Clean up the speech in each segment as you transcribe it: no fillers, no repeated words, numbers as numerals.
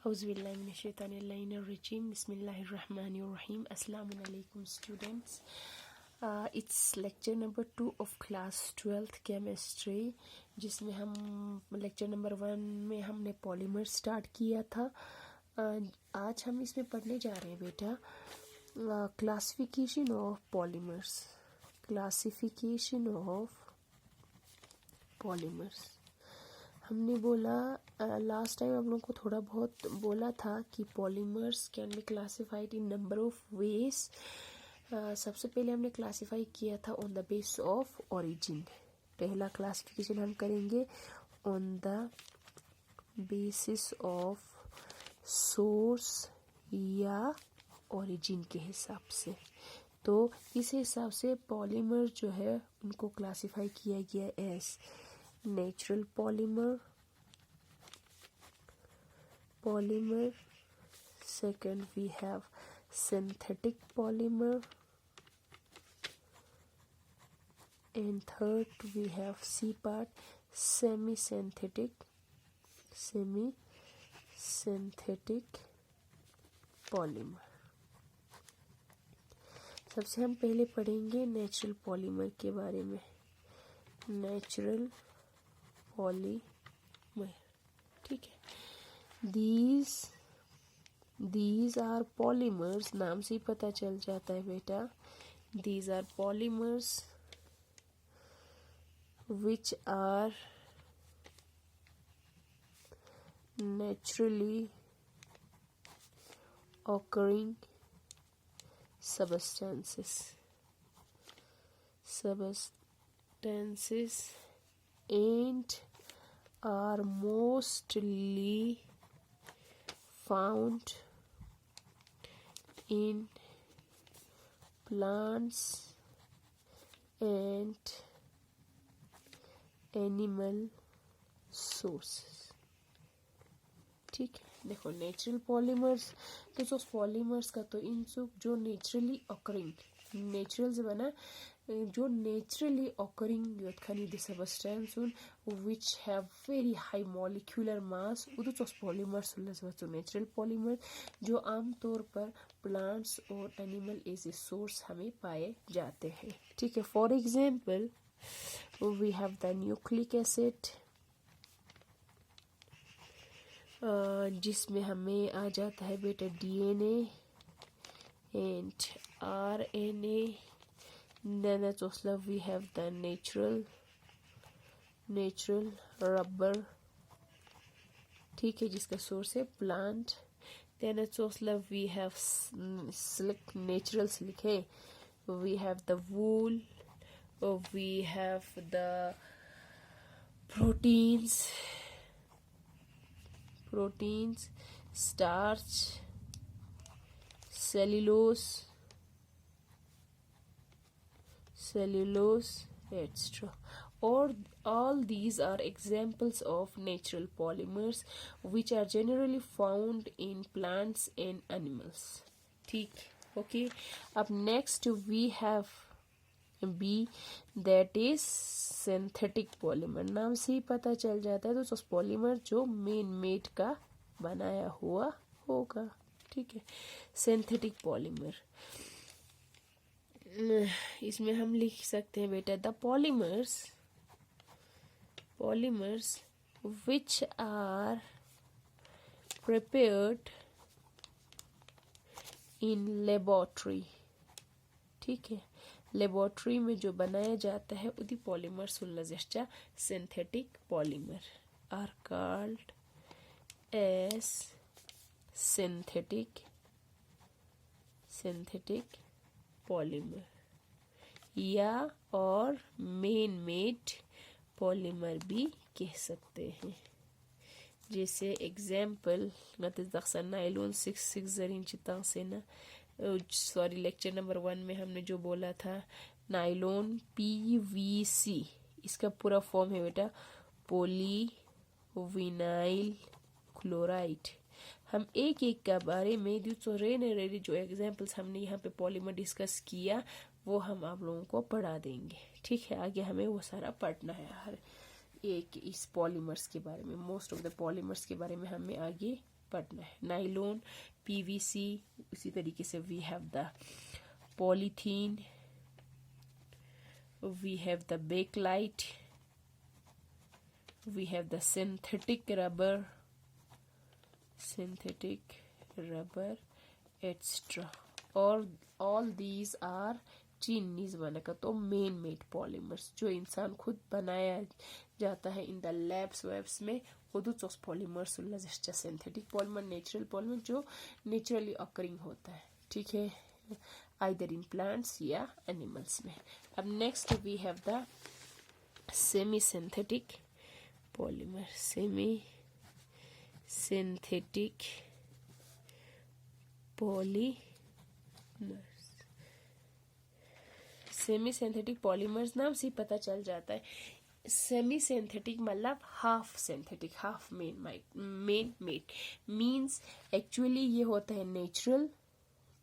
Auzubillahiminash-shaytanir-rajim. Bismillahir-rahmanir-rahim. Assalamualaikum students. It's lecture number 2 of class 12th chemistry, जिसमें हम lecture number 1 में हमने polymer start किया था. आज हम इसमें पढ़ने जा रहे हैं बेटा classification of polymers. Classification of polymers हमने बोला लास्ट टाइम हम लोग को थोड़ा बहुत बोला था कि polymers can be classified in number of ways. सबसे पहले हमने क्लासिफाई किया था on the base of origin. पहला क्लासिफिकेशन हम करेंगे on the basis of source या ओरिजिन के हिसाब से. तो इस हिसाब से पॉलीमर जो है उनको क्लासिफाई किया गया as natural polymer. Second we have synthetic polymer, and third we have C part semi-synthetic polymer. सबसे हम पहले पढ़ेंगे नेचुरल पॉलीमर के बारे में. नेचुरल पॉलीमर, ठीक है. these are polymers, नाम से ही पता चल जाता है बेटा. these are polymers which are naturally occurring substances and are mostly found in plants and animal sources. ठीक है. देखो नेचुरल पॉलीमर्स तो जो पॉलीमर्स का तो इन सब जो नेचुरली ऑकरिंग, नेचुरल से बना जो नेचुरली ऑकरिंग योत्खानी the substance which have very high molecular mass उदो चोस पॉलीमर्स तो नेचुरल पॉलीमर जो आमतौर पर प्लांट्स और एनिमल एज ए सोर्स हमें पाए जाते हैं. ठीक है. For example we have the nucleic acid जिसमें हमें आ जाता है बेटा DNA and RNA. Then that's also we have the natural rubber, ठीक है, जिसका सोर्स है plant. Then it's also we have silk, natural silk है. We have the wool, we have the proteins, starch, cellulose, etc. Or all these are examples of natural polymers which are generally found in plants and animals. ठीक. Okay. Up next we have B, that is synthetic polymer. नाम से ही पता चल जाता है तो polymer जो main made का बनाया हुआ होगा. ठीक है. सिंथेटिक पॉलीमर इसमें हम लिख सकते हैं बेटा the polymers which are prepared in laboratory. ठीक है. लेबोरेटरी में जो बनाया जाता है उदी पॉलीमर्स उल्लाजस्टा synthetic polymer are called as synthetic polymer या और मेन मेड पॉलीमर भी कह सकते हैं. जैसे एग्जाम्पल नाइलॉन 6 जरीन चिता से ना सॉरी लेक्चर नंबर 1 में हमने जो बोला था नाइलॉन PVC, इसका पूरा फॉर्म है बेटा पॉलीविनाइल क्लोराइड. हम एक का बारे में जो एग्जाम्पल्स हमने यहाँ पे पॉलीमर डिस्कस किया वो हम आप लोगों को पढ़ा देंगे. ठीक है. आगे हमें वो सारा पढ़ना है हर एक इस पॉलीमर्स के बारे में. मोस्ट ऑफ द पॉलीमर्स के बारे में हमें आगे पढ़ना है। नाइलॉन, पीवीसी, उसी तरीके से we have the polythene, we have the bakelite, we have the synthetic rubber, etc. all these are चीनीज बनाकर तो मेन मेड पॉलीमर्स जो इंसान खुद बनाया जाता है इन द लैब्स वेब्स में ओदुचोस पॉलीमर्स उल्लाजिस्टा सिंथेटिक पॉलीमर नेचुरल पॉलीमर जो नेचुरली ऑकरिंग होता है, ठीक है, आइदर इन प्लांट्स या एनिमल्स में। अब next we have the semi synthetic polymer, semi synthetic polymers. Semi synthetic polymers नाम से पता चल जाता है, सेमी सिंथेटिक मतलब half synthetic, half man made means actually ये होता है नेचुरल,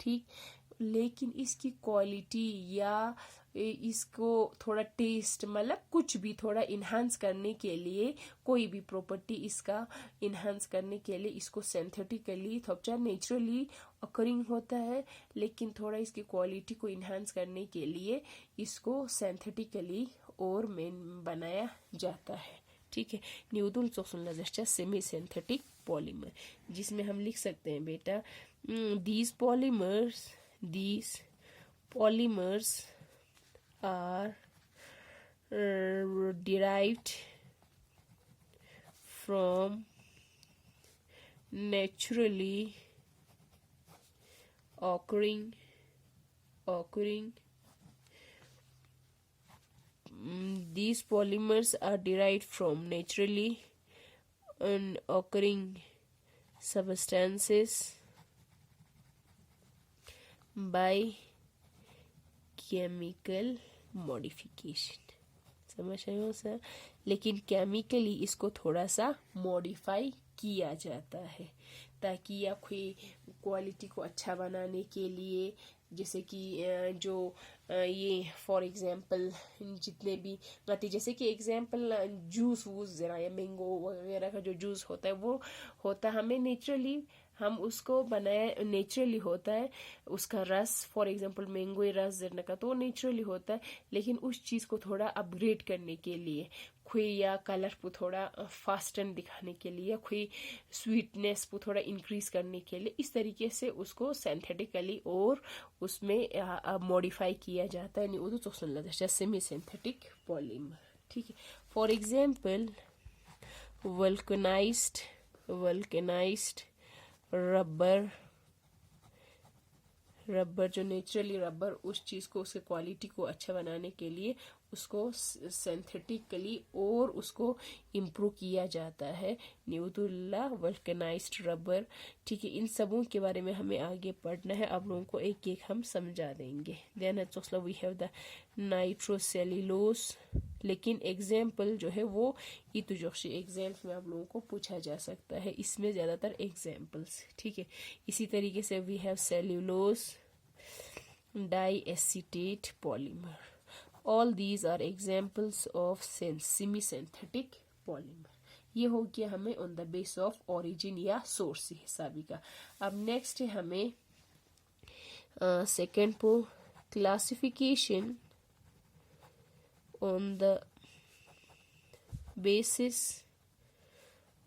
ठीक, लेकिन इसकी क्वालिटी या इसको थोड़ा टेस्ट मतलब कुछ भी थोड़ा इन्हांस करने के लिए, कोई भी प्रॉपर्टी इसका इन्हांस करने के लिए इसको सिंथेटिकली थोड़ा नेचुरली अकरिंग होता है, लेकिन थोड़ा इसकी क्वालिटी को इन्हांस करने के लिए इसको सिंथेटिकली और मेन बनाया जाता है, ठीक है। न्यूदुल सोक्सुलजेस्टा सेमी सिंथेटिक पॉलीमर, जिसमें हम लिख सकते हैं बेटा these polymers are derived from naturally occurring these polymers are derived from naturally occurring substances by chemical modification। समझ रहे हो सर, लेकिन केमिकली इसको थोड़ा सा मॉडिफाई किया जाता है ताकि या कोई क्वालिटी को अच्छा बनाने के लिए, जैसे कि जो ये फॉर एग्जांपल जितने भी जैसे कि एग्जांपल जूस वूस जरा या मैंगो वगैरह का जो जूस होता है वो होता है हमें नेचुरली, हम उसको बनाया नेचुरली होता है, उसका रस फॉर एग्जांपल मैंगो रस देने का तो नेचुरली होता है, लेकिन उस चीज़ को थोड़ा अपग्रेड करने के लिए कोई या कलर को थोड़ा फास्टन दिखाने के लिए, कोई स्वीटनेस को थोड़ा इंक्रीज करने के लिए, इस तरीके से उसको सिंथेटिकली और उसमें मॉडिफाई किया जाता है। वो तो सेमी सिंथेटिक पॉलीमर, ठीक है। फॉर एग्जांपल वल्कनाइज्ड रबर जो नेचुरली रबर उस चीज़ को उसके क्वालिटी को अच्छा बनाने के लिए उसको सिंथेटिकली और उसको इम्प्रूव किया जाता है, न्यूदुल्ला वल्कनाइज्ड रबर, ठीक है। इन सबों के बारे में हमें आगे पढ़ना है, आप लोगों को एक एक हम समझा देंगे। Then we have the nitrocellulose, लेकिन एग्जाम्पल जो है वो इतुजोशी एग्जाम्स में आप लोगों को पूछा जा सकता है, इसमें ज़्यादातर एग्जाम्पल्स, ठीक है। इसी तरीके से we have cellulose diacetate polymer, all these are examples of semi synthetic polymer. ये हो गया हमें on the base of origin या सोर्स हिसाबी का। अब नेक्स्ट है हमें सेकेंड पो classification on the basis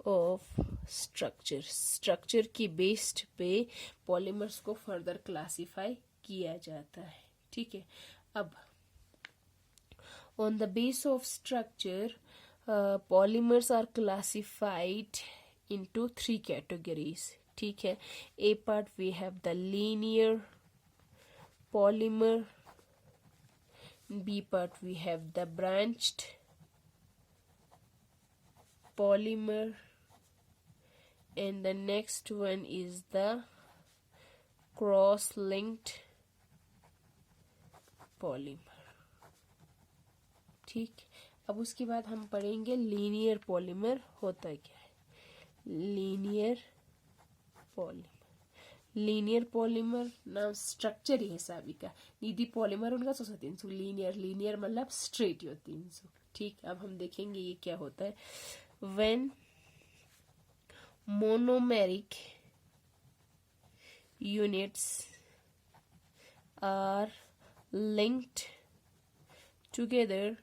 of structure की बेस्ड पे पॉलीमर्स को फर्दर क्लासिफाई किया जाता है, ठीक है। अब on the base of structure polymers are classified into 3 categories, ठीक है। A part we have the linear polymer, B part we have the branched polymer, and the next one is the cross-linked polymer, ठीक। अब उसके बाद हम पढ़ेंगे linear polymer होता क्या है। लीनियर पॉलीमर नाम स्ट्रक्चर ही है सभी का, निधि पॉलीमर उनका 300 लीनियर मतलब स्ट्रेट ही 300, ठीक। अब हम देखेंगे ये क्या होता है। When monomeric units are linked together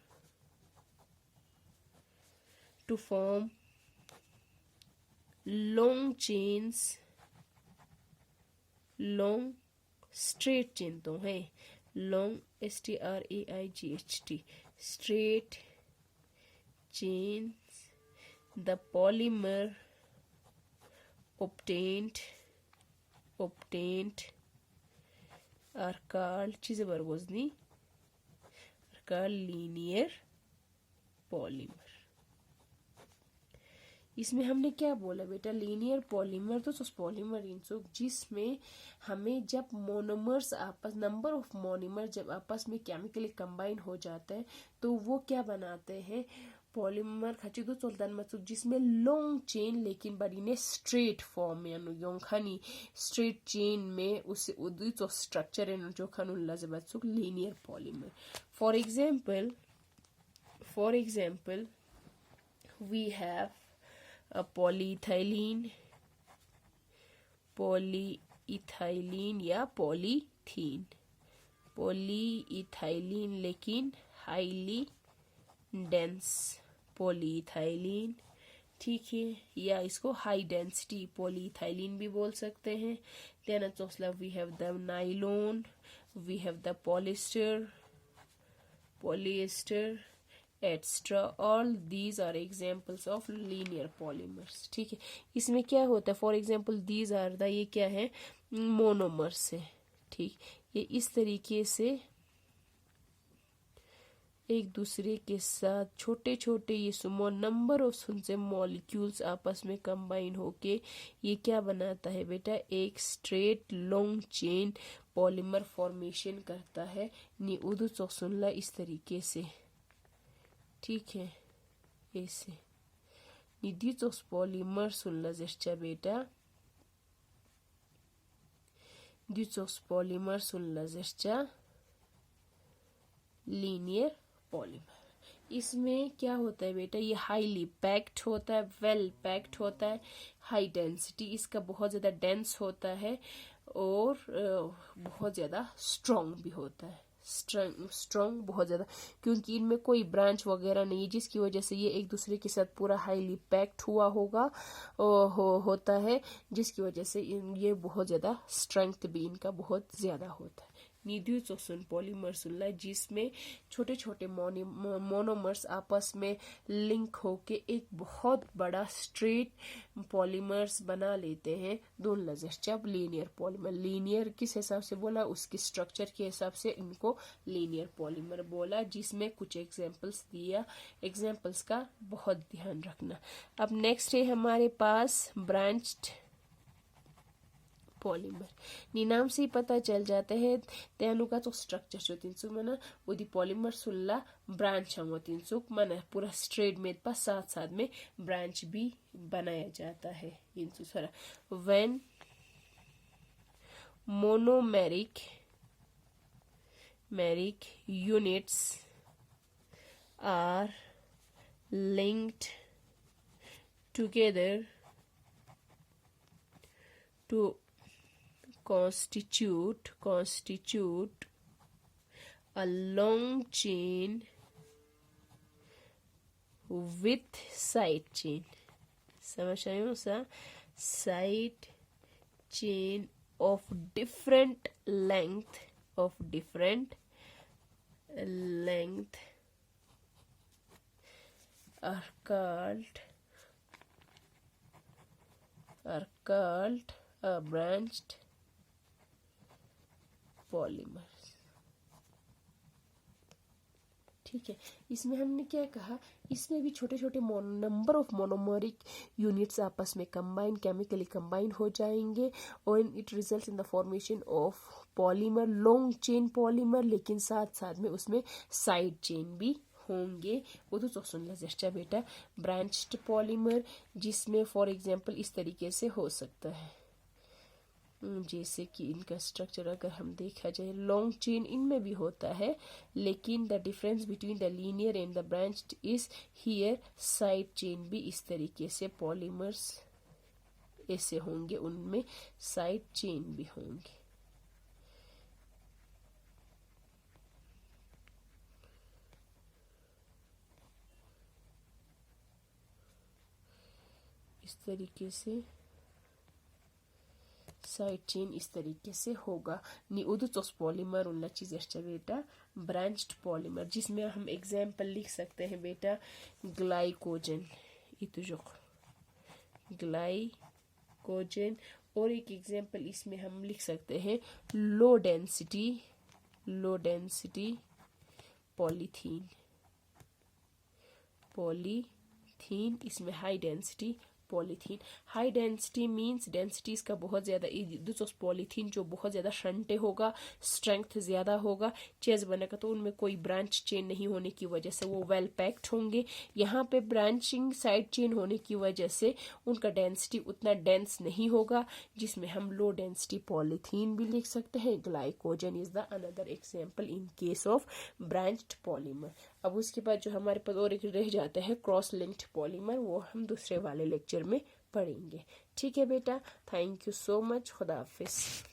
to form long chains, long straight chain तो है long STRAIGHT straight chains. The polymer obtained are called चीजें बरगोजनी are called linear polymer. इसमें हमने क्या बोला बेटा, लीनियर पॉलीमर तो पॉलीमर इंसुक जिसमें हमें जब मोनोमर्स आपस नंबर ऑफ मोनोमर जब आपस में केमिकली कंबाइन हो जाता है तो वो क्या बनाते हैं पॉलीमर खची दो चलतन मतलब जिसमें लॉन्ग चेन लेकिन बड़ी ने स्ट्रेट फॉर्म में यों खानी स्ट्रेट चेन में उससे उदित स्ट्रक्चर है जो खानु लजबत linear polymer. For example we have a polyethylene या polythene. polyethylene लेकिन हाईली डेंस polyethylene, ठीक है, या इसको हाई डेंसिटी polyethylene भी बोल सकते हैं. Then we have the nylon, we have the polyester, etc. All these are examples of linear polymers. ठीक है, इसमें क्या होता है for example these are the ये क्या है मोनोमर्स है. ठीक, ये इस तरीके से एक दूसरे के साथ छोटे छोटे ये स्मॉल नंबर ऑफ उनसे मॉलिक्यूल्स आपस में कंबाइन होके ये क्या बनाता है बेटा एक straight long chain polymer formation करता है. नी उदु चौसुनला इस तरीके से, ठीक है, ऐसे निधि चौस पॉलीमर सुनला जैसा बेटा दिचोस पॉलीमर सुनला जैसा लीनियर पॉलीमर. इसमें क्या होता है बेटा ये हाईली पैक्ड होता है, वेल पैक्ड होता है, हाई डेंसिटी इसका बहुत ज़्यादा डेंस होता है और बहुत ज़्यादा स्ट्रॉन्ग भी होता है. स्ट्रॉन्ग बहुत ज़्यादा क्योंकि इनमें कोई ब्रांच वगैरह नहीं है जिसकी वजह से ये एक दूसरे के साथ पूरा हाईली पैक्ड हुआ होता है जिसकी वजह से ये बहुत ज़्यादा स्ट्रेंथ भी इनका बहुत ज़्यादा होता है. निड्यूसोसन पॉलीमर सुनला जिसमें छोटे छोटे मोनोमर्स आपस में लिंक होके एक बहुत बड़ा स्ट्रेट पॉलीमर्स बना लेते हैं. दोनों लजब लीनियर पॉलीमर. लीनियर किस हिसाब से बोला उसके स्ट्रक्चर के हिसाब से इनको लीनियर पॉलीमर बोला जिसमें कुछ एग्जांपल्स दिया. एग्जांपल्स का बहुत ध्यान रखना. अब नेक्स्ट है हमारे पास ब्रांच्ड पॉलीमर. नी नाम से ही पता चल जाता है तेनु का तो स्ट्रक्चर जो 300 मना वो दी पॉलीमर सुल्ला ब्रांच हम 300 मना पूरा स्ट्रेट में पास साथ साथ में ब्रांच भी बनाया जाता है. 300 सारा when monomeric units are linked together to constitute a long chain with side chain. समझ रहे हो सा side chain of different length are called branched polymers. ठीक है, इसमें हमने क्या कहा इसमें भी छोटे छोटे नंबर ऑफ मोनोमरिक यूनिट्स आपस में केमिकली कंबाइन हो जाएंगे और it results in the formation of polymer long chain polymer लेकिन साथ साथ में उसमें साइड चेन भी होंगे. वो तो सुन ला बेटा ब्रांच्ड पॉलीमर जिसमें फॉर एग्जांपल इस तरीके से हो सकता है जैसे कि इनका स्ट्रक्चर अगर हम देखा जाए लॉन्ग चेन इनमें भी होता है लेकिन the difference between the linear and the branched is here side chain भी इस तरीके से पॉलीमर्स ऐसे होंगे, उनमें साइड चेन भी होंगे। इस तरीके से साइड चेन इस तरीके से होगा। नी उदुचोस पॉलीमर उन चीज बेटा ब्रांच्ड पॉलीमर, जिसमें हम एग्जाम्पल लिख सकते हैं बेटा ग्लाइकोजन, इतुजुक ग्लाइकोजन। और एक एग्जाम्पल इसमें हम लिख सकते हैं लो डेंसिटी पॉलीथीन, इसमें high density polythene. High density means density इसका बहुत ज्यादा, पॉलीथीन जो बहुत ज्यादा शंटे होगा, स्ट्रेंथ ज्यादा होगा, चेज बनेगा, तो उनमें कोई ब्रांच चेन नहीं होने की वजह से वो वेल पैक्ड होंगे। यहाँ पे ब्रांचिंग साइड चेन होने की वजह से उनका डेंसिटी उतना डेंस नहीं होगा, जिसमें हम लो डेंसिटी पॉलीथीन भी लिख सकते हैं। Glycogen is the another example in case of branched polymer. अब उसके बाद जो हमारे पास और एक रह जाते हैं क्रॉस लिंक्ड पॉलीमर, वो हम दूसरे वाले लेक्चर में पढ़ेंगे। ठीक है बेटा, थैंक यू सो मच, खुदा हाफिज।